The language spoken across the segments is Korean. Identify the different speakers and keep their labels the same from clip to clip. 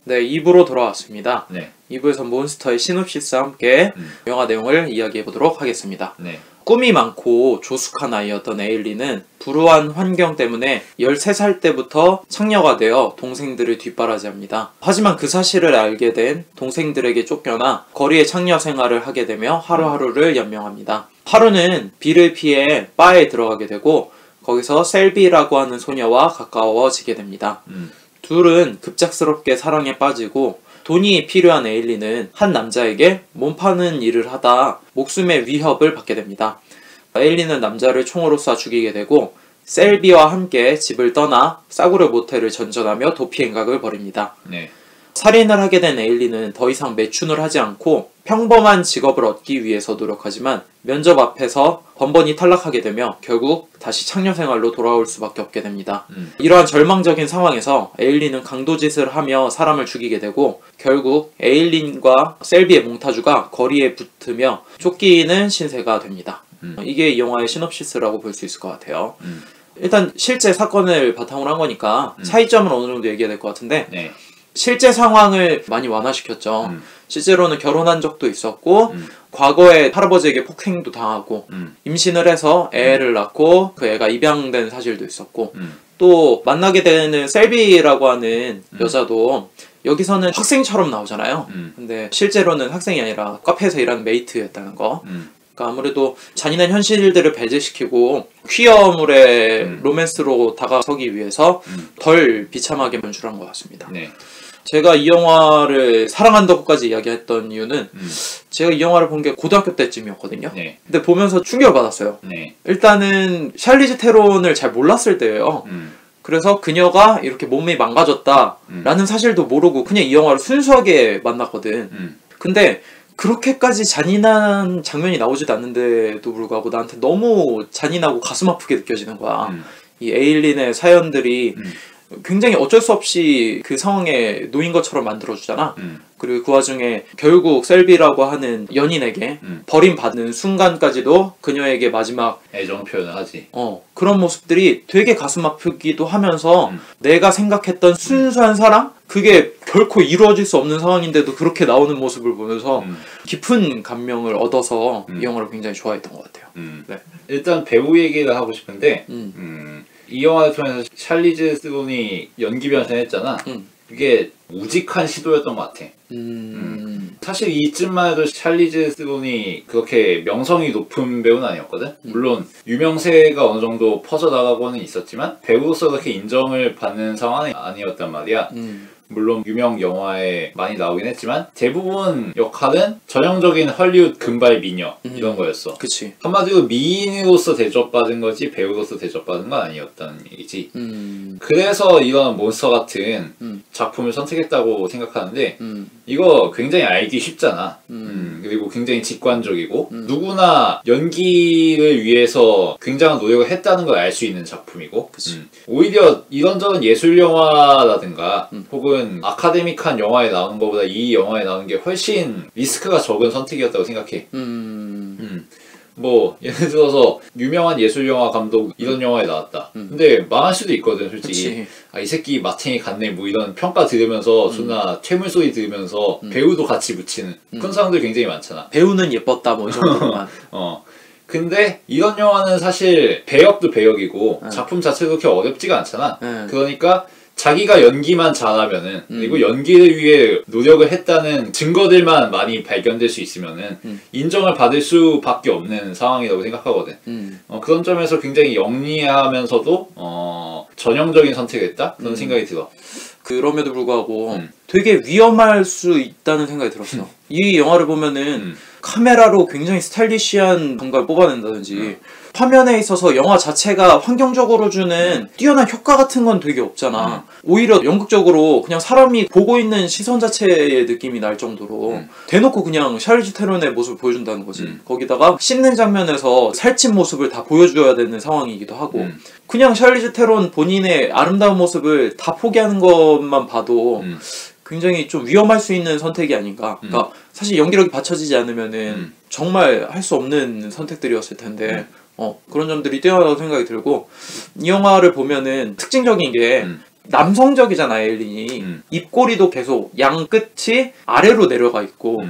Speaker 1: 네, 2부로 돌아왔습니다.
Speaker 2: 네.
Speaker 1: 2부에서 몬스터의 시놉시스와 함께 영화 내용을 이야기해보도록 하겠습니다.
Speaker 2: 네.
Speaker 1: 꿈이 많고 조숙한 아이였던 에일리는 불우한 환경 때문에 13살 때부터 창녀가 되어 동생들을 뒷바라지합니다. 하지만 그 사실을 알게 된 동생들에게 쫓겨나 거리의 창녀 생활을 하게 되며 하루하루를 연명합니다. 하루는 비를 피해 바에 들어가게 되고 거기서 셀비라고 하는 소녀와 가까워지게 됩니다. 둘은 급작스럽게 사랑에 빠지고 돈이 필요한 에일리는 한 남자에게 몸 파는 일을 하다 목숨의 위협을 받게 됩니다. 에일리는 남자를 총으로 쏴 죽이게 되고 셀비와 함께 집을 떠나 싸구려 모텔을 전전하며 도피 행각을 벌입니다.
Speaker 2: 네.
Speaker 1: 살인을 하게 된 에일리는 더 이상 매춘을 하지 않고 평범한 직업을 얻기 위해서 노력하지만 면접 앞에서 번번이 탈락하게 되며 결국 다시 창녀 생활로 돌아올 수밖에 없게 됩니다. 이러한 절망적인 상황에서 에일린은 강도짓을 하며 사람을 죽이게 되고 결국 에일린과 셀비의 몽타주가 거리에 붙으며 쫓기는 신세가 됩니다. 이게 이 영화의 시놉시스라고 볼 수 있을 것 같아요. 일단 실제 사건을 바탕으로 한 거니까 차이점은 어느 정도 얘기해야 될 것 같은데
Speaker 2: 네.
Speaker 1: 실제 상황을 많이 완화시켰죠. 실제로는 결혼한 적도 있었고 과거에 할아버지에게 폭행도 당하고 임신을 해서 애를 낳고 그 애가 입양된 사실도 있었고 또 만나게 되는 셀비라고 하는 여자도 여기서는 학생처럼 나오잖아요. 근데 실제로는 학생이 아니라 카페에서 일하는 메이트였다는 거. 그러니까 아무래도 잔인한 현실들을 배제시키고 퀴어물의 로맨스로 다가서기 위해서 덜 비참하게 연출한 것 같습니다.
Speaker 2: 네.
Speaker 1: 제가 이 영화를 사랑한다고까지 이야기했던 이유는 제가 이 영화를 본 게 고등학교 때쯤이었거든요.
Speaker 2: 네.
Speaker 1: 근데 보면서 충격을 받았어요.
Speaker 2: 네.
Speaker 1: 일단은 샬리즈 테론을 잘 몰랐을 때예요. 그래서 그녀가 이렇게 몸이 망가졌다라는 사실도 모르고 그냥 이 영화를 순수하게 만났거든. 근데 그렇게까지 잔인한 장면이 나오지도 않는데도 불구하고 나한테 너무 잔인하고 가슴 아프게 느껴지는 거야. 이 에일린의 사연들이 굉장히 어쩔 수 없이 그 상황에 놓인 것처럼 만들어주잖아. 그리고 그 와중에 결국 셀비라고 하는 연인에게 버림받는 순간까지도 그녀에게 마지막
Speaker 2: 애정 표현을 하지.
Speaker 1: 그런 모습들이 되게 가슴 아프기도 하면서 내가 생각했던 순수한 사랑? 그게 결코 이루어질 수 없는 상황인데도 그렇게 나오는 모습을 보면서 깊은 감명을 얻어서 이 영화를 굉장히 좋아했던 것 같아요. 네.
Speaker 2: 일단 배우 얘기를 하고 싶은데 이 영화를 통해서 샬리즈 스론이 연기 변신했잖아. 그게 우직한 시도였던 것 같아. 사실 이쯤만 해도 샬리즈 스론이 그렇게 명성이 높은 배우는 아니었거든. 물론 유명세가 어느 정도 퍼져나가고는 있었지만 배우로서 그렇게 인정을 받는 상황은 아니었단 말이야. 물론 유명 영화에 많이 나오긴 했지만 대부분 역할은 전형적인 헐리우드 금발 미녀 이런 거였어.
Speaker 1: 그치.
Speaker 2: 한마디로 미인으로서 대접받은 거지 배우로서 대접받은 건 아니었다는 얘기지. 그래서 이런 몬스터 같은 작품을 선택했다고 생각하는데 이거 굉장히 알기 쉽잖아. 그리고 굉장히 직관적이고 누구나 연기를 위해서 굉장한 노력을 했다는 걸 알 수 있는 작품이고 오히려 이런저런 예술영화라든가 혹은 아카데믹한 영화에 나오는 것보다 이 영화에 나오는 게 훨씬 리스크가 적은 선택이었다고 생각해. 뭐 예를 들어서 유명한 예술영화 감독 이런 영화에 나왔다. 근데 망할 수도 있거든 솔직히. 아, 이 새끼 마탱이 갔네 뭐 이런 평가 들으면서 존나 퇴물 소리 들으면서 배우도 같이 묻히는 그런 사람들 굉장히 많잖아.
Speaker 1: 배우는 예뻤다 뭐 이 정도만.
Speaker 2: 근데 이런 영화는 사실 배역도 배역이고 작품 자체도 그렇게 어렵지가 않잖아. 그러니까 자기가 연기만 잘하면은 그리고 연기를 위해 노력을 했다는 증거들만 많이 발견될 수 있으면은 인정을 받을 수밖에 없는 상황이라고 생각하거든. 그런 점에서 굉장히 영리하면서도 전형적인 선택을 했다? 그런 생각이 들어.
Speaker 1: 그럼에도 불구하고 되게 위험할 수 있다는 생각이 들었어. 이 영화를 보면은 카메라로 굉장히 스타일리시한 감각을 뽑아낸다든지 화면에 있어서 영화 자체가 환경적으로 주는 뛰어난 효과 같은 건 되게 없잖아. 오히려 연극적으로 그냥 사람이 보고 있는 시선 자체의 느낌이 날 정도로 대놓고 그냥 샬리즈 테론의 모습을 보여준다는 거지. 거기다가 씻는 장면에서 살찐 모습을 다 보여줘야 되는 상황이기도 하고 그냥 샬리즈 테론 본인의 아름다운 모습을 다 포기하는 것만 봐도 굉장히 좀 위험할 수 있는 선택이 아닌가. 그러니까 사실 연기력이 받쳐지지 않으면은 정말 할 수 없는 선택들이었을 텐데 그런 점들이 뛰어나다고 생각이 들고 이 영화를 보면은 특징적인 게 남성적이잖아 에일린이. 입꼬리도 계속 양 끝이 아래로 내려가 있고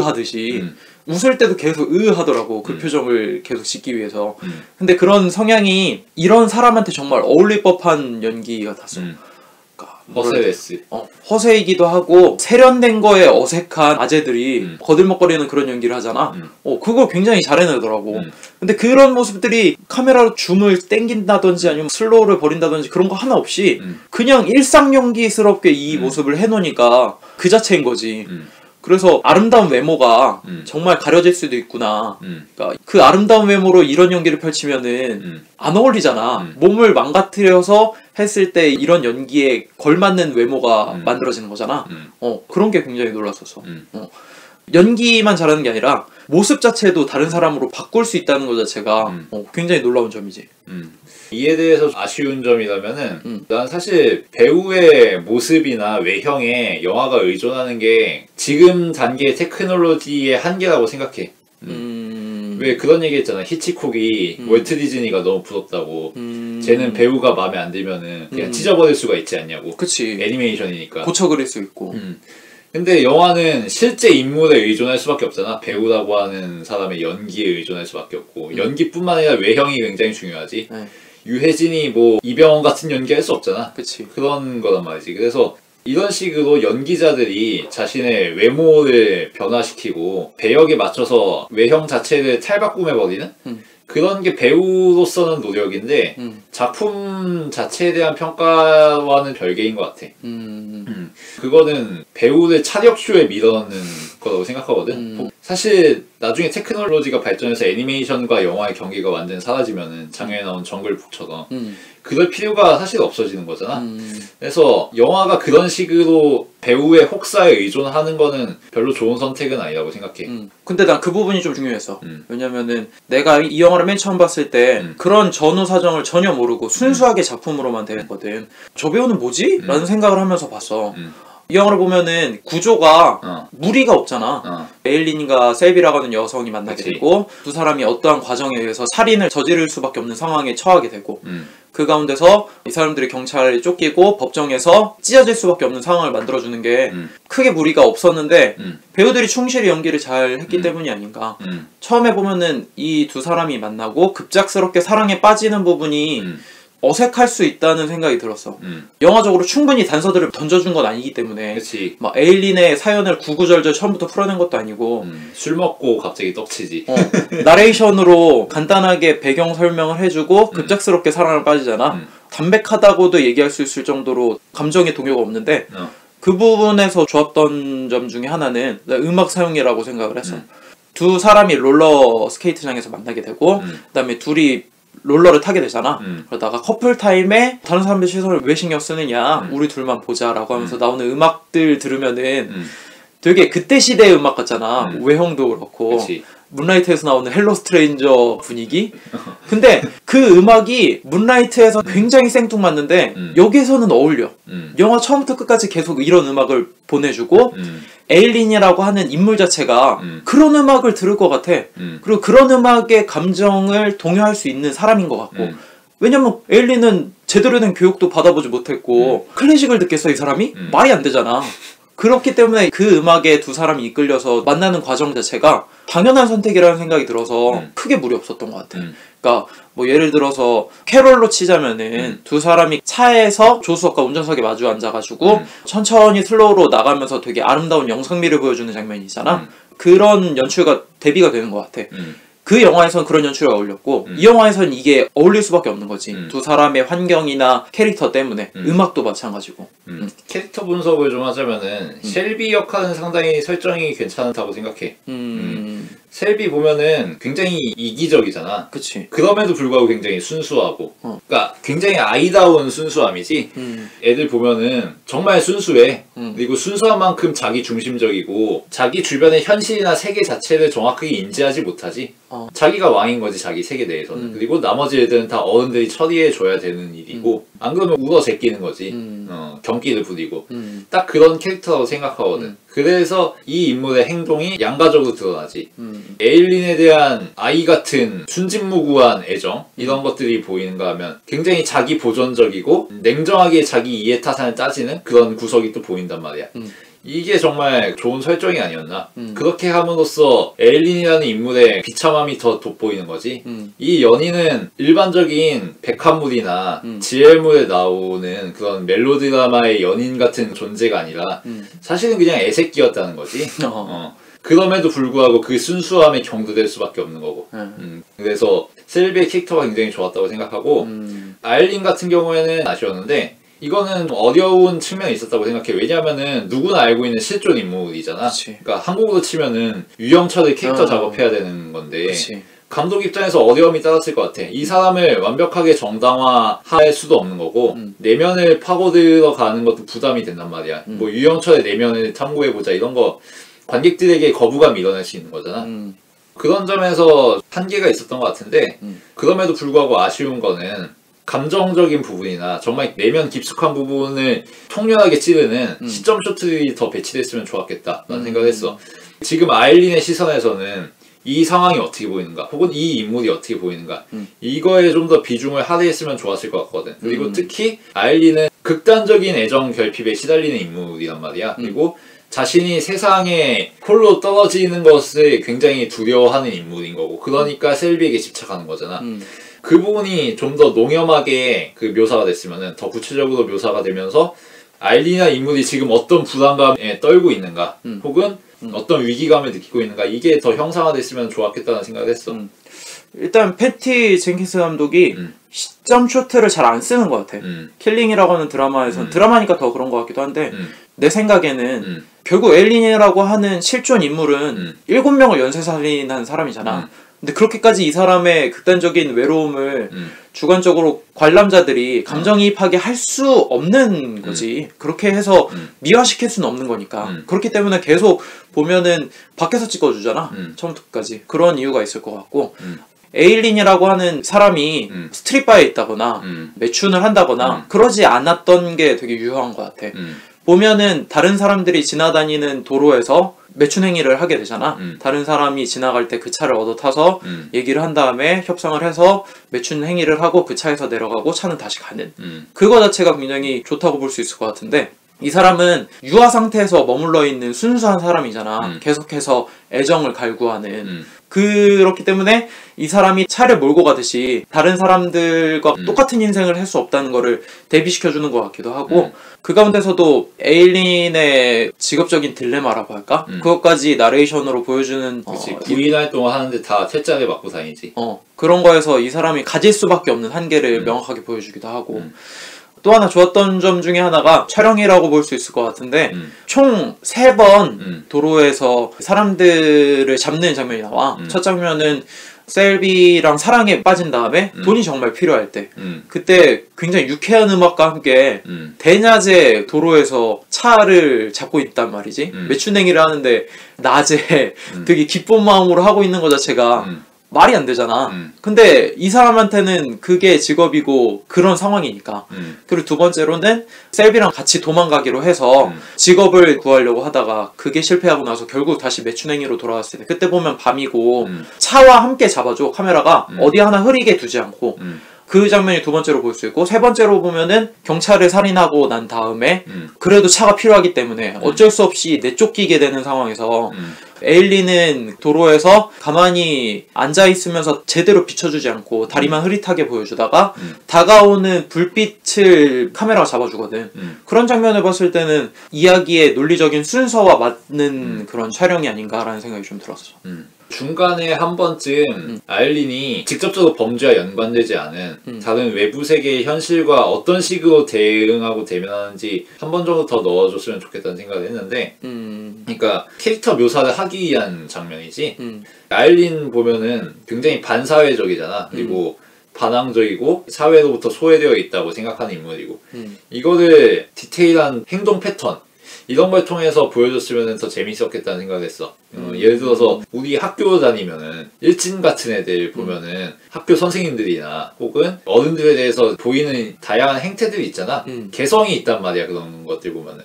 Speaker 1: 하듯이 웃을 때도 계속 하더라고. 그 표정을 계속 짓기 위해서. 근데 그런 성향이 이런 사람한테 정말 어울릴 법한 연기 같았어.
Speaker 2: 허세레스.
Speaker 1: 허세이기도 하고 세련된 거에 어색한 아재들이 거들먹거리는 그런 연기를 하잖아. 그걸 굉장히 잘 해내더라고. 근데 그런 모습들이 카메라로 줌을 땡긴다든지 아니면 슬로우를 버린다든지 그런 거 하나 없이 그냥 일상 연기스럽게 이 모습을 해놓으니까 그 자체인 거지. 그래서 아름다운 외모가 정말 가려질 수도 있구나. 그러니까 그 아름다운 외모로 이런 연기를 펼치면은 안 어울리잖아. 몸을 망가뜨려서 했을 때 이런 연기에 걸맞는 외모가 만들어지는 거잖아. 그런 게 굉장히 놀랐었어. 연기만 잘하는 게 아니라 모습 자체도 다른 사람으로 바꿀 수 있다는 것 자체가 굉장히 놀라운 점이지.
Speaker 2: 이에 대해서 아쉬운 점이라면은 난 사실 배우의 모습이나 외형에 영화가 의존하는 게 지금 단계의 테크놀로지의 한계라고 생각해. 왜 그런 얘기 했잖아. 히치콕이 월트 디즈니가 너무 부럽다고. 쟤는 배우가 마음에 안 들면은 그냥 찢어버릴 수가 있지 않냐고.
Speaker 1: 그치.
Speaker 2: 애니메이션이니까.
Speaker 1: 고쳐 그릴 수 있고.
Speaker 2: 근데 영화는 실제 인물에 의존할 수밖에 없잖아. 배우라고 하는 사람의 연기에 의존할 수밖에 없고. 연기뿐만 아니라 외형이 굉장히 중요하지.
Speaker 1: 네.
Speaker 2: 유해진이 뭐 이병헌 같은 연기 할 수 없잖아.
Speaker 1: 그치.
Speaker 2: 그런 거란 말이지. 그래서 이런 식으로 연기자들이 자신의 외모를 변화시키고 배역에 맞춰서 외형 자체를 탈바꿈해버리는 그런 게 배우로서는 노력인데 작품 자체에 대한 평가와는 별개인 것 같아. 그거는 배우를 차력쇼에 밀어넣는 거라고 생각하거든. 사실 나중에 테크놀로지가 발전해서 애니메이션과 영화의 경계가 완전히 사라지면은 작년에 나온 정글북처럼 그럴 필요가 사실 없어지는 거잖아. 그래서 영화가 그런 식으로 배우의 혹사에 의존하는 거는 별로 좋은 선택은 아니라고 생각해.
Speaker 1: 근데 난 그 부분이 좀 중요했어. 왜냐면은 내가 이 영화를 맨 처음 봤을 때 그런 전후 사정을 전혀 모르고 순수하게 작품으로만 대했거든. 저 배우는 뭐지? 라는 생각을 하면서 봤어. 이 영화를 보면은 구조가 무리가 없잖아. 에일린과 셀비라고 하는 여성이 만나게 되고 두 사람이 어떠한 과정에 의해서 살인을 저지를 수밖에 없는 상황에 처하게 되고 그 가운데서 이 사람들이 경찰에 쫓기고 법정에서 찢어질 수밖에 없는 상황을 만들어주는 게 크게 무리가 없었는데 배우들이 충실히 연기를 잘 했기 때문이 아닌가. 처음에 보면은 이 두 사람이 만나고 급작스럽게 사랑에 빠지는 부분이 어색할 수 있다는 생각이 들었어. 영화적으로 충분히 단서들을 던져준 건 아니기 때문에
Speaker 2: 그치.
Speaker 1: 막 에일린의 사연을 구구절절 처음부터 풀어낸 것도 아니고
Speaker 2: 술 먹고 갑자기 떡치지.
Speaker 1: 나레이션으로 간단하게 배경 설명을 해주고 급작스럽게 사랑을 빠지잖아. 담백하다고도 얘기할 수 있을 정도로 감정의 동요가 없는데 그 부분에서 좋았던 점 중에 하나는 음악 사용이라고 생각을 했어. 두 사람이 롤러 스케이트장에서 만나게 되고 그다음에 둘이 롤러를 타게 되잖아. 그러다가 커플 타임에 다른 사람들 시선을 왜 신경 쓰느냐, 우리 둘만 보자라고 하면서 나오는 음악들 들으면은 되게 그때 시대의 음악 같잖아. 외형도 그렇고.
Speaker 2: 그치.
Speaker 1: 문라이트에서 나오는 헬로 스트레인저 분위기? 근데 그 음악이 문라이트에서 굉장히 생뚱맞는데 여기에서는 어울려. 영화 처음부터 끝까지 계속 이런 음악을 보내주고 에일린이라고 하는 인물 자체가 그런 음악을 들을 것 같아. 그리고 그런 음악의 감정을 동요할 수 있는 사람인 것 같고. 왜냐면 에일린은 제대로 된 교육도 받아보지 못했고 클래식을 듣겠어 이 사람이? 말이 안 되잖아. 그렇기 때문에 그 음악에 두 사람이 이끌려서 만나는 과정 자체가 당연한 선택이라는 생각이 들어서 크게 무리 없었던 것 같아. 그러니까 뭐 예를 들어서 캐롤로 치자면은 두 사람이 차에서 조수석과 운전석에 마주 앉아가지고 천천히 슬로우로 나가면서 되게 아름다운 영상미를 보여주는 장면이 있잖아. 그런 연출과 대비가 되는 것 같아. 그 영화에선 그런 연출이 어울렸고 이 영화에선 이게 어울릴 수밖에 없는 거지. 두 사람의 환경이나 캐릭터 때문에 음악도 마찬가지고.
Speaker 2: 캐릭터 분석을 좀 하자면은 셸비 역할은 상당히 설정이 괜찮다고 생각해. 셀비 보면은 굉장히 이기적이잖아.
Speaker 1: 그치.
Speaker 2: 그럼에도 불구하고 굉장히 순수하고. 그러니까 굉장히 아이다운 순수함이지. 애들 보면은 정말 순수해. 그리고 순수한 만큼 자기 중심적이고 자기 주변의 현실이나 세계 자체를 정확하게 인지하지 못하지. 자기가 왕인 거지 자기 세계 내에서는. 그리고 나머지 애들은 다 어른들이 처리해줘야 되는 일이고 안 그러면 울어 제끼는 거지. 경기를 부리고. 딱 그런 캐릭터라고 생각하거든. 그래서 이 인물의 행동이 양가적으로 드러나지. 에일린에 대한 아이 같은 순진무구한 애정 이런 것들이 보이는가 하면 굉장히 자기 보존적이고 냉정하게 자기 이해타산을 따지는 그런 구석이 또 보인단 말이야. 이게 정말 좋은 설정이 아니었나. 그렇게 함으로써 에일린이라는 인물의 비참함이 더 돋보이는 거지. 이 연인은 일반적인 백합물이나 지엘물에 나오는 그런 멜로드라마의 연인 같은 존재가 아니라 사실은 그냥 애새끼였다는 거지. 그럼에도 불구하고 그 순수함에 경도될 수밖에 없는 거고. 그래서 셀비의 캐릭터가 굉장히 좋았다고 생각하고 아일린 같은 경우에는 아쉬웠는데 이거는 어려운 측면이 있었다고 생각해. 왜냐하면은 누구나 알고 있는 실존 인물이잖아.
Speaker 1: 그치.
Speaker 2: 그러니까 한국으로 치면은 유영철의 캐릭터 작업해야 되는 건데
Speaker 1: 그치.
Speaker 2: 감독 입장에서 어려움이 따랐을 것 같아. 이 사람을 완벽하게 정당화할 수도 없는 거고 내면을 파고들어 가는 것도 부담이 된단 말이야. 뭐 유영철의 내면을 탐구해보자 이런 거 관객들에게 거부감이 일어날 수 있는 거잖아. 그런 점에서 한계가 있었던 것 같은데 그럼에도 불구하고 아쉬운 거는 감정적인 부분이나 정말 내면 깊숙한 부분을 통렬하게 찌르는 시점 쇼트들이 더 배치됐으면 좋았겠다 라는 생각을 했어. 지금 아일린의 시선에서는 이 상황이 어떻게 보이는가 혹은 이 인물이 어떻게 보이는가 이거에 좀 더 비중을 할애했으면 좋았을 것 같거든. 그리고 특히 아일린은 극단적인 애정 결핍에 시달리는 인물이란 말이야. 그리고 자신이 세상에 홀로 떨어지는 것을 굉장히 두려워하는 인물인 거고 그러니까 셀비에게 집착하는 거잖아. 그 부분이 좀 더 농염하게 그 묘사가 됐으면은 더 구체적으로 묘사가 되면서 아일린이나 인물이 지금 어떤 불안감에 떨고 있는가 혹은 어떤 위기감을 느끼고 있는가 이게 더 형상화됐으면 좋았겠다는 생각을 했어.
Speaker 1: 일단 패티 젠킨스 감독이 시점 쇼트를 잘 안 쓰는 것 같아. 킬링이라고 하는 드라마에선 드라마니까 더 그런 것 같기도 한데 내 생각에는 결국 에일린이라고 하는 실존 인물은 7명을 연쇄살인한 사람이잖아. 근데 그렇게까지 이 사람의 극단적인 외로움을 주관적으로 관람자들이 감정이입하게 할 수 없는 거지. 그렇게 해서 미화시킬 수는 없는 거니까. 그렇기 때문에 계속 보면은 밖에서 찍어주잖아. 처음부터 끝까지. 그런 이유가 있을 것 같고 에일린이라고 하는 사람이 스트릿바에 있다거나 매춘을 한다거나 그러지 않았던 게 되게 유효한 것 같아. 보면은 다른 사람들이 지나다니는 도로에서 매춘 행위를 하게 되잖아. 다른 사람이 지나갈 때 그 차를 얻어 타서 얘기를 한 다음에 협상을 해서 매춘 행위를 하고 그 차에서 내려가고 차는 다시 가는 그거 자체가 굉장히 좋다고 볼 수 있을 것 같은데 이 사람은 유아 상태에서 머물러 있는 순수한 사람이잖아. 계속해서 애정을 갈구하는 그렇기 때문에 이 사람이 차를 몰고 가듯이 다른 사람들과 똑같은 인생을 할 수 없다는 거를 대비시켜주는 것 같기도 하고 그 가운데서도 에일린의 직업적인 딜레마라고 할까? 그것까지 나레이션으로 보여주는
Speaker 2: 그치. 부인 활동을 하는데 다 퇴짜를 맞고 다니지.
Speaker 1: 그런 거에서 이 사람이 가질 수밖에 없는 한계를 명확하게 보여주기도 하고 또 하나 좋았던 점 중에 하나가 촬영이라고 볼 수 있을 것 같은데 총 3번 도로에서 사람들을 잡는 장면이 나와. 첫 장면은 셀비랑 사랑에 빠진 다음에 돈이 정말 필요할 때 그때 굉장히 유쾌한 음악과 함께 대낮에 도로에서 차를 잡고 있단 말이지. 매춘행위를 하는데 낮에 되게 기쁜 마음으로 하고 있는 것 자체가 말이 안 되잖아. 근데 이 사람한테는 그게 직업이고 그런 상황이니까. 그리고 두 번째로는 셀비랑 같이 도망가기로 해서 직업을 구하려고 하다가 그게 실패하고 나서 결국 다시 매춘행위로 돌아왔을 때 그때 보면 밤이고 차와 함께 잡아줘. 카메라가 어디 하나 흐리게 두지 않고 그 장면이 두 번째로 볼 수 있고 세 번째로 보면은 경찰을 살인하고 난 다음에 그래도 차가 필요하기 때문에 어쩔 수 없이 내쫓기게 되는 상황에서 에일린은 도로에서 가만히 앉아있으면서 제대로 비춰주지 않고 다리만 흐릿하게 보여주다가 다가오는 불빛을 카메라가 잡아주거든. 그런 장면을 봤을 때는 이야기의 논리적인 순서와 맞는 그런 촬영이 아닌가라는 생각이 좀 들었어.
Speaker 2: 중간에 한 번쯤 아일린이 직접적으로 범죄와 연관되지 않은 다른 외부 세계의 현실과 어떤 식으로 대응하고 대면하는지 한 번 정도 더 넣어줬으면 좋겠다는 생각을 했는데 그러니까 캐릭터 묘사를 하기 위한 장면이지 아일린 보면은 굉장히 반사회적이잖아. 그리고 반항적이고 사회로부터 소외되어 있다고 생각하는 인물이고 이거를 디테일한 행동 패턴 이런 걸 통해서 보여줬으면 더 재밌었겠다는 생각을 했어. 예를 들어서 우리 학교 다니면은 일진 같은 애들 보면은 학교 선생님들이나 혹은 어른들에 대해서 보이는 다양한 행태들이 있잖아. 개성이 있단 말이야, 그런 것들 보면은.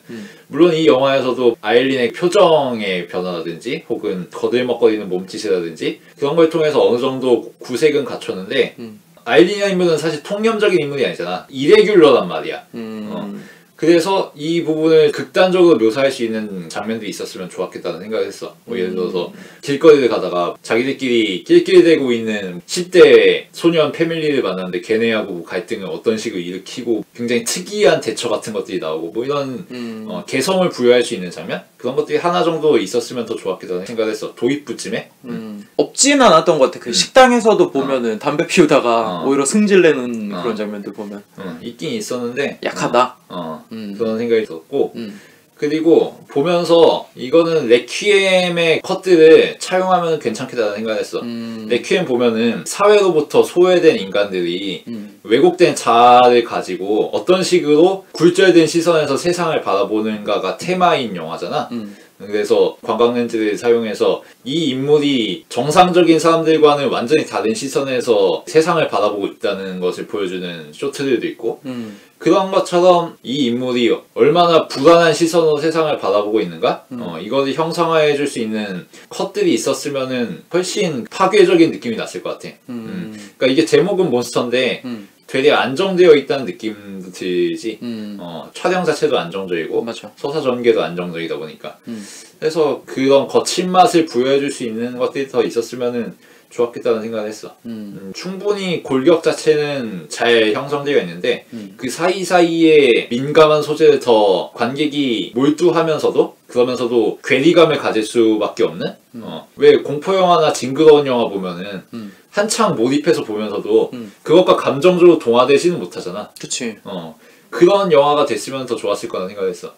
Speaker 2: 물론 이 영화에서도 아일린의 표정의 변화라든지 혹은 거들먹거리는 몸짓이라든지 그런 걸 통해서 어느 정도 구색은 갖췄는데 아일린이라는 인물은 사실 통념적인 인물이 아니잖아. 이레귤러란 말이야. 그래서 이 부분을 극단적으로 묘사할 수 있는 장면들이 있었으면 좋았겠다는 생각을 했어. 뭐 예를 들어서 길거리를 가다가 자기들끼리 낄낄대고 있는 10대 소년 패밀리를 만났는데 걔네하고 갈등을 어떤 식으로 일으키고 굉장히 특이한 대처 같은 것들이 나오고 뭐 이런 개성을 부여할 수 있는 장면? 그런 것들이 하나 정도 있었으면 더 좋았겠다는 생각을 했어. 도입부쯤에.
Speaker 1: 없지는 않았던 것 같아. 그 식당에서도 보면은 담배 피우다가 오히려 승질내는 그런 장면들 보면
Speaker 2: 있긴 있었는데
Speaker 1: 약하다.
Speaker 2: 그런 생각이 들었고 그리고 보면서 이거는 레퀴엠의 컷들을 차용하면 괜찮겠다는 생각을 했어. 레퀴엠 보면은 사회로부터 소외된 인간들이 왜곡된 자아를 가지고 어떤 식으로 굴절된 시선에서 세상을 바라보는가가 테마인 영화잖아. 그래서 관광렌즈를 사용해서 이 인물이 정상적인 사람들과는 완전히 다른 시선에서 세상을 바라보고 있다는 것을 보여주는 쇼트들도 있고 그런 것처럼 이 인물이 얼마나 불안한 시선으로 세상을 바라보고 있는가? 이거를 형상화해 줄 수 있는 컷들이 있었으면은 훨씬 파괴적인 느낌이 났을 것 같아. 그러니까 이게 제목은 몬스터인데 되게 안정되어 있다는 느낌도 들지. 촬영 자체도 안정적이고
Speaker 1: 맞아.
Speaker 2: 서사 전개도 안정적이다 보니까. 그래서 그런 거친 맛을 부여해 줄 수 있는 것들이 더 있었으면은 좋았겠다는 생각을 했어. 충분히 골격 자체는 잘 형성되어 있는데 그 사이사이에 민감한 소재를 더 관객이 몰두하면서도 그러면서도 괴리감을 가질 수밖에 없는 왜 공포영화나 징그러운 영화 보면은 한창 몰입해서 보면서도 그것과 감정적으로 동화되지는 못하잖아.
Speaker 1: 그치.
Speaker 2: 그런 영화가 됐으면 더 좋았을 거라는 생각을 했어.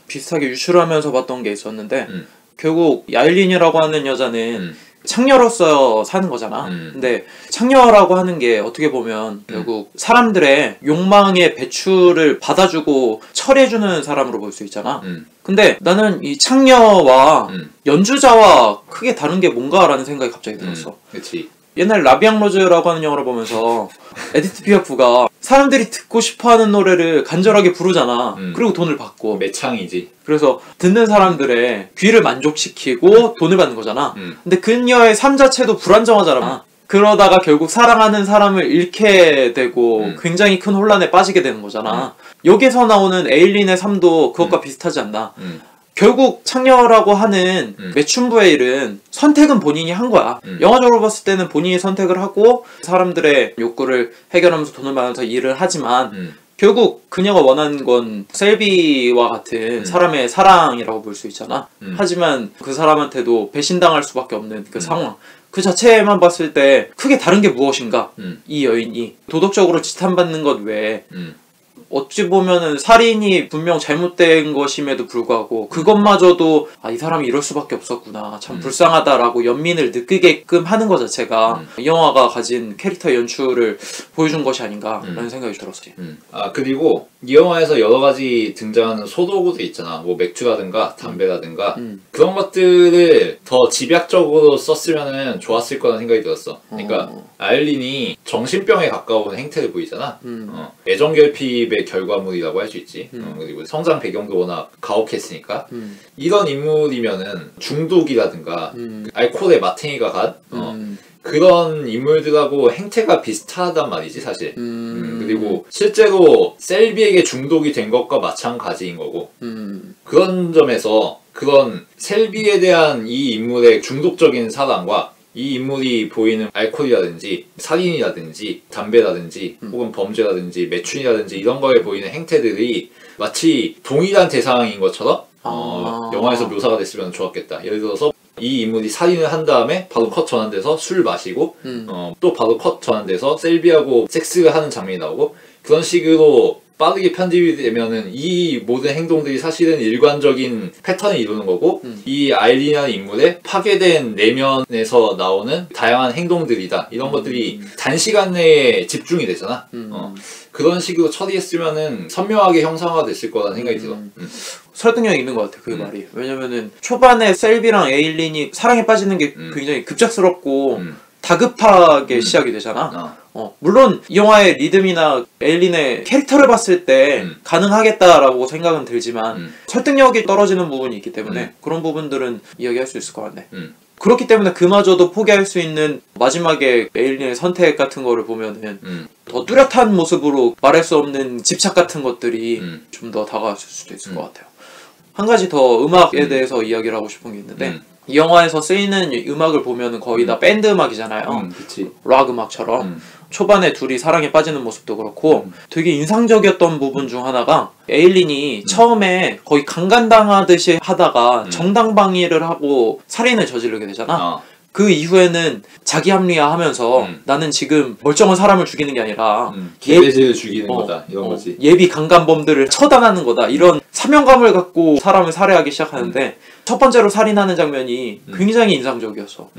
Speaker 1: 비슷하게 유출하면서 봤던 게 있었는데 결국 야일린이라고 하는 여자는 창녀로서 사는 거잖아. 근데 창녀라고 하는 게 어떻게 보면 결국 사람들의 욕망의 배출을 받아주고 처리해주는 사람으로 볼 수 있잖아. 근데 나는 이 창녀와 연주자와 크게 다른 게 뭔가라는 생각이 갑자기 들었어.
Speaker 2: 그치.
Speaker 1: 옛날 라비앙 로즈라고 하는 영화를 보면서 에디트 피아프가 사람들이 듣고 싶어하는 노래를 간절하게 부르잖아. 그리고 돈을 받고.
Speaker 2: 매창이지.
Speaker 1: 그래서 듣는 사람들의 귀를 만족시키고 돈을 받는 거잖아. 근데 그녀의 삶 자체도 불안정하잖아. 그러다가 결국 사랑하는 사람을 잃게 되고 굉장히 큰 혼란에 빠지게 되는 거잖아. 여기서 나오는 에일린의 삶도 그것과 비슷하지 않나. 결국 창녀라고 하는 매춘부의 일은 선택은 본인이 한 거야. 영화적으로 봤을 때는 본인이 선택을 하고 사람들의 욕구를 해결하면서 돈을 받아서 일을 하지만 결국 그녀가 원하는 건 셀비와 같은 사람의 사랑이라고 볼 수 있잖아. 하지만 그 사람한테도 배신당할 수밖에 없는 그 상황 그 자체만 봤을 때 크게 다른 게 무엇인가. 이 여인이 도덕적으로 지탄받는 것 외에 어찌 보면은 살인이 분명 잘못된 것임에도 불구하고 그것마저도 아, 이 사람이 이럴 수밖에 없었구나 참 불쌍하다라고 연민을 느끼게끔 하는 것 자체가 이 영화가 가진 캐릭터 연출을 보여준 것이 아닌가라는 생각이 들었어요.
Speaker 2: 아 그리고 이 영화에서 여러 가지 등장하는 소도구들 있잖아. 뭐 맥주라든가 담배라든가 그런 것들을 더 집약적으로 썼으면 좋았을 거라는 생각이 들었어. 그러니까 아일린이 정신병에 가까운 행태를 보이잖아. 애정결핍의 결과물이라고 할 수 있지. 그리고 성장 배경도 워낙 가혹했으니까 이런 인물이면은 중독이라든가 알코올에 마탱이가 간 그런 인물들하고 행태가 비슷하단 말이지 사실. 그리고 실제로 셀비에게 중독이 된 것과 마찬가지인 거고 그런 점에서 그런 셀비에 대한 이 인물의 중독적인 사랑과 이 인물이 보이는 알코올이라든지 살인이라든지 담배라든지 혹은 범죄라든지 매춘이라든지 이런 거에 보이는 행태들이 마치 동일한 대상인 것처럼 영화에서 묘사가 됐으면 좋았겠다. 예를 들어서 이 인물이 살인을 한 다음에 바로 컷 전환돼서 술 마시고 또 바로 컷 전환돼서 셀비하고 섹스를 하는 장면이 나오고 그런 식으로 빠르게 편집이 되면은 이 모든 행동들이 사실은 일관적인 패턴을 이루는 거고 이 아일린이라는 인물의 파괴된 내면에서 나오는 다양한 행동들이다. 이런 것들이 단시간 내에 집중이 되잖아. 그런 식으로 처리했으면은 선명하게 형상화됐을 거라는 생각이 들어.
Speaker 1: 설득력이 있는 것 같아 그 말이. 왜냐면은 초반에 셀비랑 에일린이 사랑에 빠지는 게 굉장히 급작스럽고 다급하게 시작이 되잖아. 물론 이 영화의 리듬이나 에일린의 캐릭터를 봤을 때 가능하겠다라고 생각은 들지만 설득력이 떨어지는 부분이 있기 때문에 그런 부분들은 이야기할 수 있을 것 같네. 그렇기 때문에 그마저도 포기할 수 있는 마지막에 에일린의 선택 같은 거를 보면은 더 뚜렷한 모습으로 말할 수 없는 집착 같은 것들이 좀 더 다가왔을 수도 있을 것 같아요. 한 가지 더 음악에 대해서 이야기를 하고 싶은 게 있는데 이 영화에서 쓰이는 음악을 보면은 거의 다 밴드 음악이잖아요.
Speaker 2: 그치.
Speaker 1: 락 음악처럼. 초반에 둘이 사랑에 빠지는 모습도 그렇고 되게 인상적이었던 부분 중 하나가 에일린이 처음에 거의 강간당하듯이 하다가 정당방위를 하고 살인을 저지르게 되잖아. 그 이후에는 자기 합리화하면서 나는 지금 멀쩡한 사람을 죽이는 게 아니라
Speaker 2: 개돼지를 죽이는 거다 이런 거지.
Speaker 1: 예비 강간범들을 처단하는 거다 이런 사명감을 갖고 사람을 살해하기 시작하는데 첫 번째로 살인하는 장면이 굉장히 인상적이었어.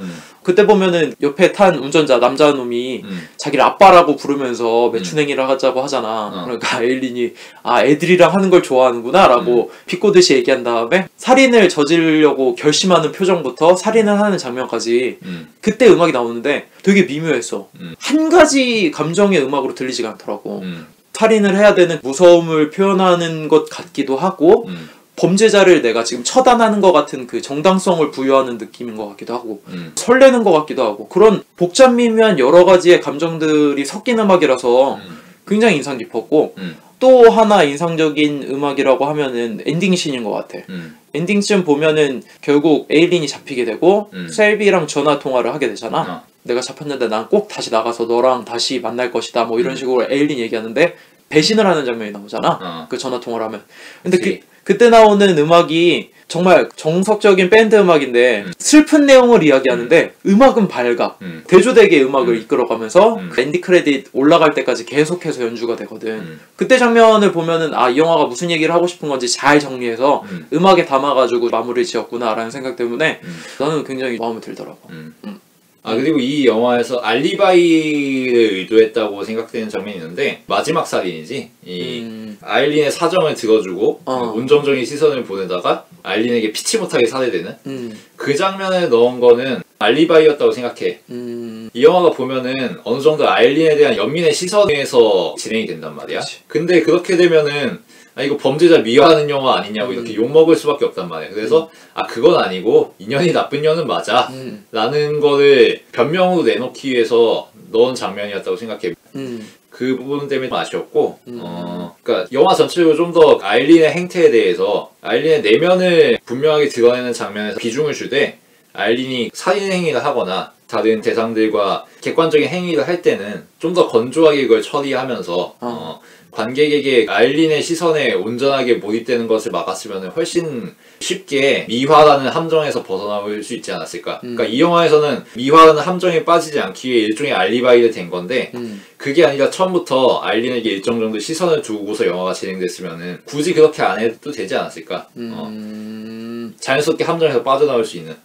Speaker 1: 그때 보면은 옆에 탄 운전자 남자놈이 자기를 아빠라고 부르면서 매춘행위를 하자고 하잖아. 그러니까 에일린이 아 애들이랑 하는 걸 좋아하는구나 라고 비꼬듯이 얘기한 다음에 살인을 저지르려고 결심하는 표정부터 살인을 하는 장면까지 그때 음악이 나오는데 되게 미묘했어. 한 가지 감정의 음악으로 들리지가 않더라고. 살인을 해야 되는 무서움을 표현하는 것 같기도 하고 범죄자를 내가 지금 처단하는 것 같은 그 정당성을 부여하는 느낌인 것 같기도 하고 설레는 것 같기도 하고 그런 복잡미묘한 여러 가지의 감정들이 섞인 음악이라서 굉장히 인상 깊었고 또 하나 인상적인 음악이라고 하면은 엔딩씬인 것 같아. 엔딩쯤 보면은 결국 에일린이 잡히게 되고 셀비랑 전화 통화를 하게 되잖아. 내가 잡혔는데 난 꼭 다시 나가서 너랑 다시 만날 것이다 뭐 이런 식으로 에일린이 얘기하는데 배신을 하는 장면이 나오잖아. 그 전화 통화를 하면. 근데 그때 나오는 음악이 정말 정석적인 밴드 음악인데 슬픈 내용을 이야기하는데 음악은 밝아. 대조되게 음악을 이끌어가면서 엔딩 크레딧 올라갈 때까지 계속해서 연주가 되거든. 그때 장면을 보면은 아, 이 영화가 무슨 얘기를 하고 싶은 건지 잘 정리해서 음악에 담아가지고 마무리 지었구나 라는 생각 때문에 나는 굉장히 마음에 들더라고.
Speaker 2: 아 그리고 이 영화에서 알리바이를 의도했다고 생각되는 장면이 있는데 마지막 살인이지. 이 아일린의 사정을 들어주고 온정적인 시선을 보내다가 아일린에게 피치 못하게 살해되는 그 장면을 넣은 거는 알리바이였다고 생각해. 이 영화가 보면은 어느 정도 아일린에 대한 연민의 시선에서 진행이 된단 말이야. 그치. 근데 그렇게 되면은 아 이거 범죄자 미화하는 영화 아니냐고 이렇게 욕먹을 수밖에 없단 말이야. 그래서 아 그건 아니고 인연이 나쁜 년은 맞아 라는 거를 변명으로 내놓기 위해서 넣은 장면이었다고 생각해. 그 부분 때문에 좀 아쉬웠고 그러니까 영화 전체적으로 좀 더 아일린의 행태에 대해서 아일린의 내면을 분명하게 드러내는 장면에서 비중을 주되 아일린이 살인 행위를 하거나 다른 대상들과 객관적인 행위를 할 때는 좀 더 건조하게 이걸 처리하면서 관객에게 아일린의 시선에 온전하게 몰입되는 것을 막았으면 훨씬 쉽게 미화라는 함정에서 벗어나올 수 있지 않았을까. 그러니까 이 영화에서는 미화라는 함정에 빠지지 않기 위해 일종의 알리바이를 된 건데 그게 아니라 처음부터 아일린에게 일정 정도 시선을 두고서 영화가 진행됐으면 굳이 그렇게 안 해도 되지 않았을까. 자연스럽게 함정에서 빠져나올 수 있는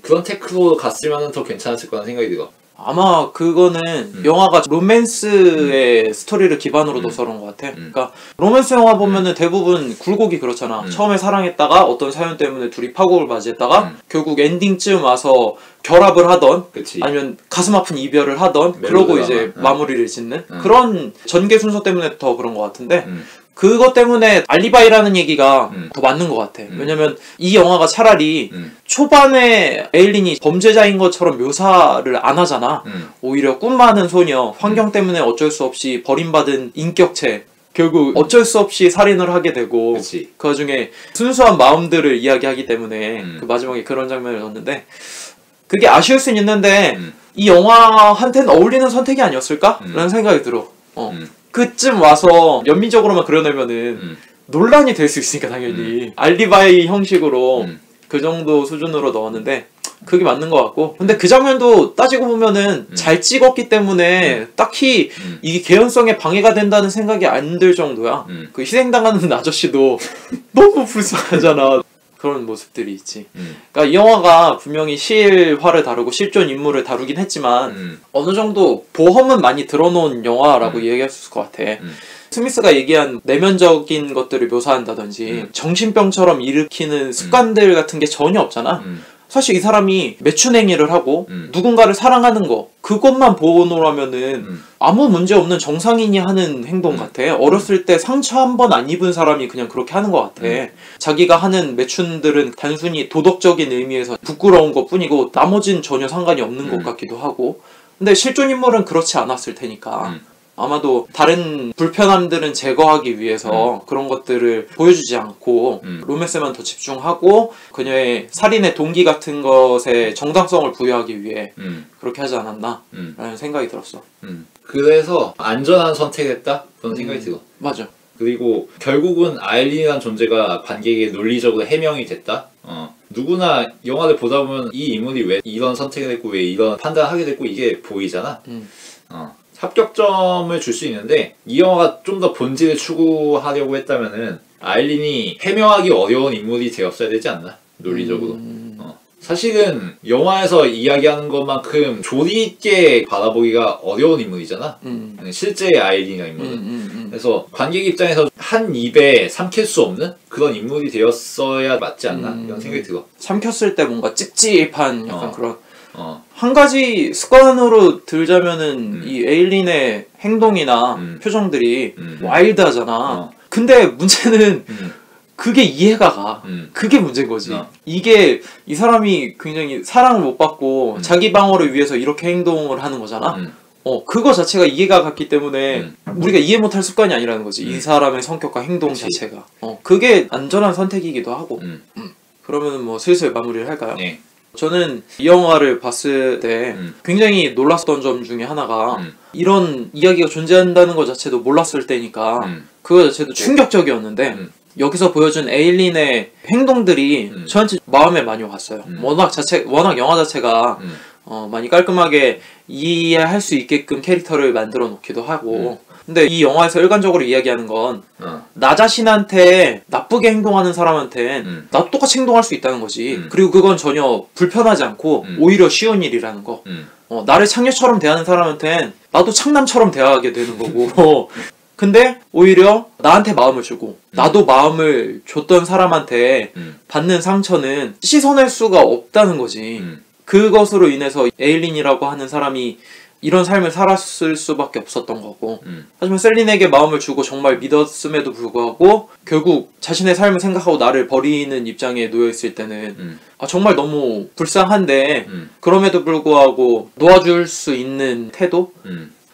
Speaker 2: 그런 테크로 갔으면 더 괜찮았을 거라는 생각이 들어.
Speaker 1: 아마 그거는 영화가 로맨스의 스토리를 기반으로 둬서 그런 것 같아. 그러니까 로맨스 영화 보면은 대부분 굴곡이 그렇잖아. 처음에 사랑했다가 어떤 사연 때문에 둘이 파국을 맞이했다가 결국 엔딩쯤 와서 결합을 하던 그치. 아니면 가슴 아픈 이별을 하던 그러고 이제 마무리를 짓는 그런 전개 순서 때문에 더 그런 것 같은데 그것 때문에 알리바이라는 얘기가 더 맞는 것 같아. 왜냐면 이 영화가 차라리 초반에 에일린이 범죄자인 것처럼 묘사를 안 하잖아. 오히려 꿈 많은 소녀, 환경 때문에 어쩔 수 없이 버림받은 인격체, 결국 어쩔 수 없이 살인을 하게 되고 그치. 그 와중에 순수한 마음들을 이야기하기 때문에 그 마지막에 그런 장면을 넣었는데 그게 아쉬울 순 있는데 이 영화한테는 어울리는 선택이 아니었을까? 라는 생각이 들어. 그쯤 와서 연민적으로만 그려내면은 논란이 될 수 있으니까 당연히 알리바이 형식으로 그 정도 수준으로 넣었는데 그게 맞는 것 같고 근데 그 장면도 따지고 보면은 잘 찍었기 때문에 딱히 이게 개연성에 방해가 된다는 생각이 안 들 정도야. 그 희생당하는 아저씨도 너무 불쌍하잖아. 그런 모습들이 있지. 그러니까 이 영화가 분명히 실화를 다루고 실존 인물을 다루긴 했지만 어느 정도 보험은 많이 들어놓은 영화라고 얘기할 수 있을 것 같아. 스미스가 얘기한 내면적인 것들을 묘사한다든지 정신병처럼 일으키는 습관들 같은 게 전혀 없잖아. 사실 이 사람이 매춘행위를 하고 누군가를 사랑하는 거 그것만 보호노라면은 아무 문제 없는 정상인이 하는 행동 같아. 어렸을 때 상처 한 번 안 입은 사람이 그냥 그렇게 하는 것 같아. 자기가 하는 매춘들은 단순히 도덕적인 의미에서 부끄러운 것 뿐이고 나머지는 전혀 상관이 없는 것 같기도 하고. 근데 실존 인물은 그렇지 않았을 테니까 아마도 다른 불편함들은 제거하기 위해서 그런 것들을 보여주지 않고 로맨스만 더 집중하고 그녀의 살인의 동기 같은 것에 정당성을 부여하기 위해 그렇게 하지 않았나 라는 생각이 들었어.
Speaker 2: 그래서 안전한 선택했다? 그런 생각이 들어.
Speaker 1: 맞아.
Speaker 2: 그리고 결국은 아일린이라는 존재가 관객에게 논리적으로 해명이 됐다? 누구나 영화를 보다 보면 이 인물이 왜 이런 선택을 했고 왜 이런 판단을 하게 됐고 이게 보이잖아? 합격점을 줄 수 있는데 이 영화가 좀 더 본질을 추구하려고 했다면은 아일린이 해명하기 어려운 인물이 되었어야 되지 않나? 논리적으로. 사실은 영화에서 이야기하는 것만큼 조리 있게 바라보기가 어려운 인물이잖아. 실제의 아일린이라는 인물은. 그래서 관객 입장에서 한 입에 삼킬 수 없는 그런 인물이 되었어야 맞지 않나? 이런 생각이 들어.
Speaker 1: 삼켰을 때 뭔가 찝찝한 약간 그런 한 가지 습관으로 들자면은 이 에일린의 행동이나 표정들이 와일드하잖아. 근데 문제는 그게 이해가 가. 그게 문제인 거지. 이게 이 사람이 굉장히 사랑을 못 받고 자기 방어를 위해서 이렇게 행동을 하는 거잖아. 그거 자체가 이해가 갔기 때문에 우리가 이해 못할 습관이 아니라는 거지. 이 사람의 성격과 행동 자체가. 그게 안전한 선택이기도 하고. 그러면 뭐 슬슬 마무리를 할까요?
Speaker 2: 네.
Speaker 1: 저는 이 영화를 봤을 때 굉장히 놀랐던 점 중에 하나가 이런 이야기가 존재한다는 것 자체도 몰랐을 때니까 그거 자체도 충격적이었는데 여기서 보여준 에일린의 행동들이 저한테 마음에 많이 왔어요. 워낙 영화 자체가 많이 깔끔하게 이해할 수 있게끔 캐릭터를 만들어 놓기도 하고 근데 이 영화에서 일관적으로 이야기하는 건 나 자신한테 나쁘게 행동하는 사람한텐 나도 똑같이 행동할 수 있다는 거지. 그리고 그건 전혀 불편하지 않고 오히려 쉬운 일이라는 거. 나를 창녀처럼 대하는 사람한텐 나도 창남처럼 대하게 되는 거고 근데 오히려 나한테 마음을 주고 나도 마음을 줬던 사람한테 받는 상처는 씻어낼 수가 없다는 거지. 그것으로 인해서 에일린이라고 하는 사람이 이런 삶을 살았을 수밖에 없었던 거고 하지만 셀린에게 마음을 주고 정말 믿었음에도 불구하고 결국 자신의 삶을 생각하고 나를 버리는 입장에 놓여있을 때는 정말 너무 불쌍한데 그럼에도 불구하고 놓아줄 수 있는 태도?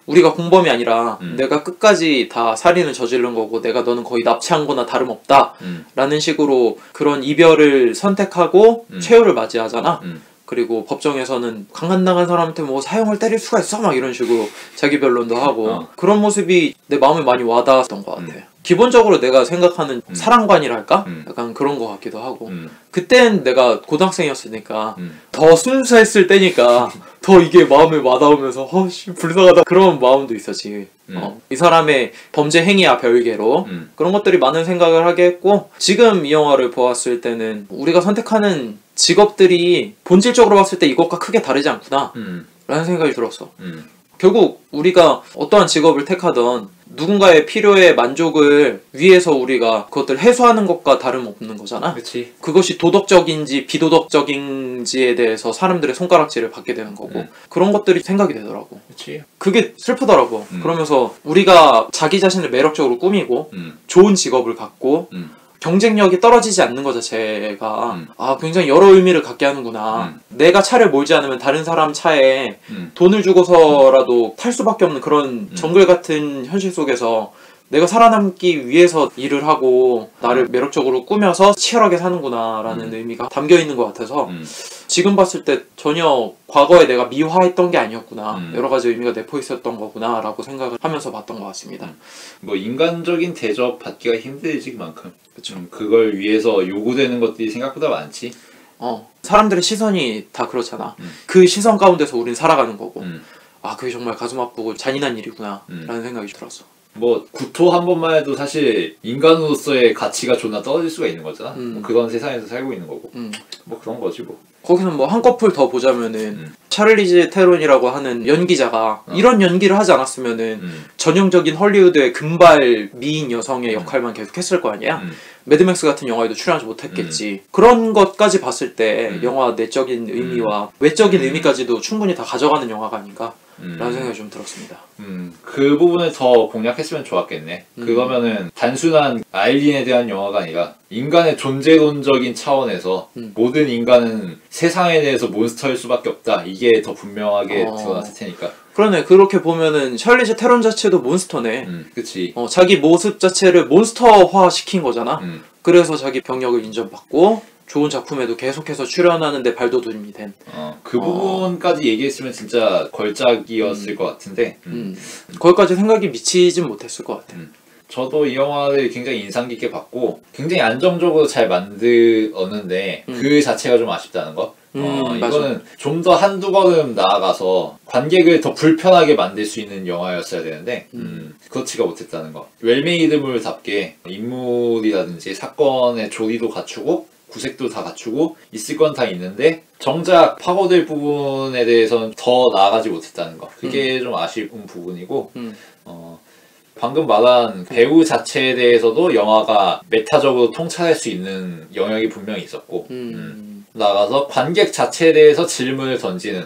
Speaker 1: 우리가 공범이 아니라 내가 끝까지 다 살인을 저지른 거고 내가 너는 거의 납치한 거나 다름없다 라는 식으로 그런 이별을 선택하고 최후를 맞이하잖아. 그리고 법정에서는 강간당한 사람한테 뭐 사형을 때릴 수가 있어 막 이런 식으로 자기 변론도 하고 그런 모습이 내 마음에 많이 와닿았던 것 같아. 기본적으로 내가 생각하는 사랑관이랄까? 약간 그런 것 같기도 하고 그땐 내가 고등학생이었으니까 더 순수했을 때니까 더 이게 마음에 와닿으면서 씨 불쌍하다 그런 마음도 있었지. 이 사람의 범죄 행위와 별개로 그런 것들이 많은 생각을 하게 했고 지금 이 영화를 보았을 때는 우리가 선택하는 직업들이 본질적으로 봤을 때 이것과 크게 다르지 않구나 라는 생각이 들었어. 결국 우리가 어떠한 직업을 택하던 누군가의 필요의 만족을 위해서 우리가 그것들 해소하는 것과 다름없는 거잖아.
Speaker 2: 그치.
Speaker 1: 그것이 도덕적인지 비도덕적인지에 대해서 사람들의 손가락질을 받게 되는 거고 그런 것들이 생각이 되더라고.
Speaker 2: 그치.
Speaker 1: 그게 슬프더라고. 그러면서 우리가 자기 자신을 매력적으로 꾸미고 좋은 직업을 갖고 경쟁력이 떨어지지 않는 것 자체가 굉장히 여러 의미를 갖게 하는구나. 내가 차를 몰지 않으면 다른 사람 차에 돈을 주고서라도 탈 수밖에 없는 그런 정글 같은 현실 속에서 내가 살아남기 위해서 일을 하고 나를 매력적으로 꾸며서 치열하게 사는구나 라는 의미가 담겨있는 것 같아서 지금 봤을 때 전혀 과거에 내가 미화했던 게 아니었구나 여러 가지 의미가 내포 있었던 거구나 라고 생각을 하면서 봤던 것 같습니다.
Speaker 2: 뭐 인간적인 대접 받기가 힘들지 그만큼.
Speaker 1: 그쵸.
Speaker 2: 그걸 위해서 요구되는 것들이 생각보다 많지.
Speaker 1: 사람들의 시선이 다 그렇잖아. 그 시선 가운데서 우린 살아가는 거고 그게 정말 가슴 아프고 잔인한 일이구나 라는 생각이 들었어.
Speaker 2: 뭐 구토 한 번만 해도 사실 인간으로서의 가치가 존나 떨어질 수가 있는 거잖아. 뭐 그런 세상에서 살고 있는 거고. 뭐 그런 거지 뭐.
Speaker 1: 거기서 뭐 한꺼풀 더 보자면은 샤를리즈 테론이라고 하는 연기자가 이런 연기를 하지 않았으면은 전형적인 헐리우드의 금발 미인 여성의 역할만 계속 했을 거 아니야. 매드맥스 같은 영화에도 출연하지 못했겠지. 그런 것까지 봤을 때 영화 내적인 의미와 외적인 의미까지도 충분히 다 가져가는 영화가 아닌가 라는 생각이 좀 들었습니다.
Speaker 2: 그 부분을 더 공략했으면 좋았겠네. 그러면은 단순한 아일린에 대한 영화가 아니라 인간의 존재론적인 차원에서 모든 인간은 세상에 대해서 몬스터일 수밖에 없다. 이게 더 분명하게 드러났을 테니까.
Speaker 1: 그러네. 그렇게 보면은 샤를리즈 테론 자체도 몬스터네.
Speaker 2: 그치.
Speaker 1: 자기 모습 자체를 몬스터화 시킨 거잖아. 그래서 자기 병력을 인정받고 좋은 작품에도 계속해서 출연하는데 발돋움이 된.
Speaker 2: 그 부분까지 얘기했으면 진짜 걸작이었을 것 같은데.
Speaker 1: 거기까지 생각이 미치진 못했을 것 같아.
Speaker 2: 저도 이 영화를 굉장히 인상 깊게 봤고 굉장히 안정적으로 잘 만들었는데 그 자체가 좀 아쉽다는 거. 이거는 좀 더 한두 걸음 나아가서 관객을 더 불편하게 만들 수 있는 영화였어야 되는데 그렇지가 못했다는 거. 웰메이드물답게 인물이라든지 사건의 조리도 갖추고 구색도 다 갖추고 있을 건 다 있는데 정작 파고들 부분에 대해서는 더 나아가지 못했다는 거. 그게 좀 아쉬운 부분이고 방금 말한 배우 자체에 대해서도 영화가 메타적으로 통찰할 수 있는 영역이 분명히 있었고 나가서 관객 자체에 대해서 질문을 던지는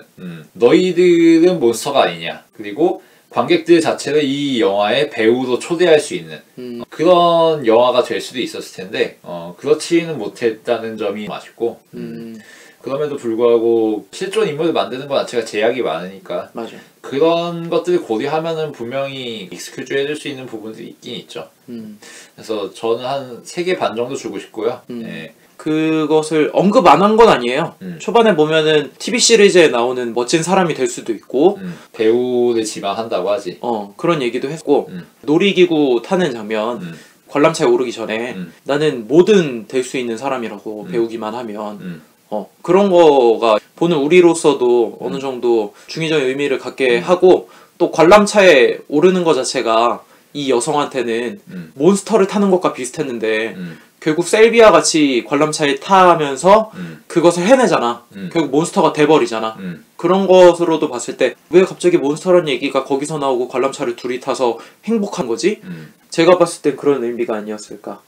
Speaker 2: 너희들은 몬스터가 아니냐, 그리고 관객들 자체를 이 영화의 배우로 초대할 수 있는 그런 영화가 될 수도 있었을 텐데 그렇지는 못했다는 점이 아쉽고 그럼에도 불구하고 실존 인물을 만드는 것 자체가 제약이 많으니까
Speaker 1: 맞아.
Speaker 2: 그런 것들을 고려하면은 분명히 익스큐즈 해줄 수 있는 부분들이 있긴 있죠. 그래서 저는 한 3개 반 정도 주고 싶고요. 네.
Speaker 1: 그것을 언급 안 한 건 아니에요. 초반에 보면은 TV 시리즈에 나오는 멋진 사람이 될 수도 있고
Speaker 2: 배우를 지망한다고 하지.
Speaker 1: 그런 얘기도 했고 놀이기구 타는 장면 관람차에 오르기 전에 나는 뭐든 될 수 있는 사람이라고 배우기만 하면 그런 거가 보는 우리로서도 어느 정도 중의적인 의미를 갖게 하고 또 관람차에 오르는 것 자체가 이 여성한테는 몬스터를 타는 것과 비슷했는데 결국 셀비아 같이 관람차에 타면서 그것을 해내잖아. 결국 몬스터가 돼버리잖아. 그런 것으로도 봤을 때 왜 갑자기 몬스터란 얘기가 거기서 나오고 관람차를 둘이 타서 행복한 거지? 제가 봤을 땐 그런 의미가 아니었을까.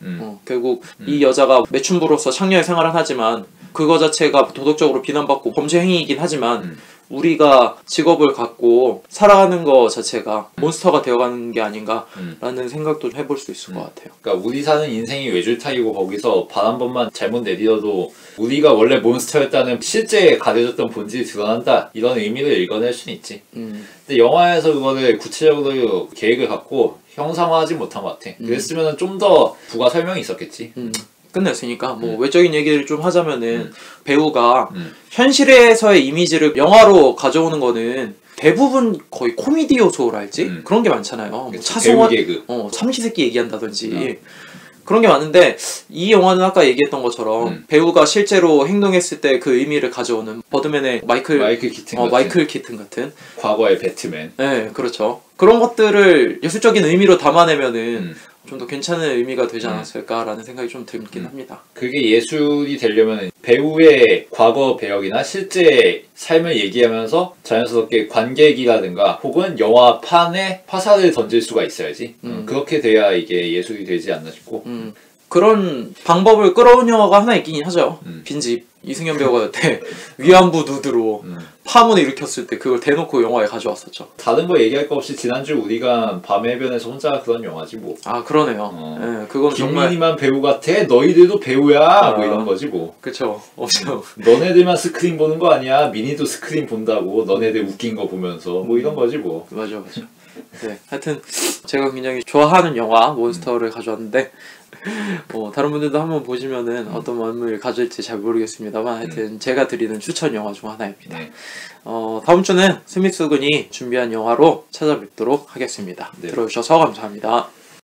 Speaker 1: 결국 이 여자가 매춘부로서 창녀의 생활은 하지만 그거 자체가 도덕적으로 비난받고 범죄 행위이긴 하지만 우리가 직업을 갖고 살아가는 거 자체가 몬스터가 되어가는 게 아닌가라는 생각도 해볼 수 있을 것 같아요.
Speaker 2: 그러니까 우리 사는 인생이 외줄타기고 거기서 발 한 번만 잘못 내딛어도 우리가 원래 몬스터였다는 실제 가려졌던 본질이 드러난다, 이런 의미를 읽어낼 수는 있지. 근데 영화에서 그거를 구체적으로 계획을 갖고 형상화하지 못한 것 같아. 그랬으면 좀 더 부가 설명이 있었겠지.
Speaker 1: 끝냈으니까 뭐 외적인 얘기를 좀 하자면은 배우가 현실에서의 이미지를 영화로 가져오는 거는 대부분 거의 코미디 요소랄지 그런 게 많잖아요. 뭐 차승원 삼시세끼 얘기한다든지 그런 게 많은데 이 영화는 아까 얘기했던 것처럼 배우가 실제로 행동했을 때 그 의미를 가져오는 버드맨의 마이클 키튼 같은
Speaker 2: 과거의 배트맨.
Speaker 1: 네, 그렇죠. 그런 것들을 예술적인 의미로 담아내면은 좀 더 괜찮은 의미가 되지 않았을까라는 생각이 좀 들긴 합니다.
Speaker 2: 그게 예술이 되려면 배우의 과거 배역이나 실제 삶을 얘기하면서 자연스럽게 관객이라든가 혹은 영화판에 화살을 던질 수가 있어야지. 그렇게 돼야 이게 예술이 되지 않나 싶고.
Speaker 1: 그런 방법을 끌어온 영화가 하나 있긴 하죠. 빈집. 이승현 배우가 여태 위안부 누드로 파문을 일으켰을 때 그걸 대놓고 영화에 가져왔었죠.
Speaker 2: 다른 거 얘기할 거 없이 지난주 우리가 밤의 해변에서 혼자 그런 영화지 뭐.
Speaker 1: 아 그러네요. 네, 그건
Speaker 2: 김민희만 배우 같아? 너희들도 배우야? 뭐 이런 거지 뭐.
Speaker 1: 그쵸. 없죠.
Speaker 2: 너네들만 스크린 보는 거 아니야? 민희도 스크린 본다고. 너네들 웃긴 거 보면서 뭐 이런 거지 뭐.
Speaker 1: 맞아. 네, 하여튼 제가 굉장히 좋아하는 영화 몬스터를 가져왔는데 다른 분들도 한번 보시면은 어떤 마음을 가질지 잘 모르겠습니다만 하여튼 제가 드리는 추천 영화 중 하나입니다. 다음 주는 스미스 군이 준비한 영화로 찾아뵙도록 하겠습니다. 들어주셔서 감사합니다.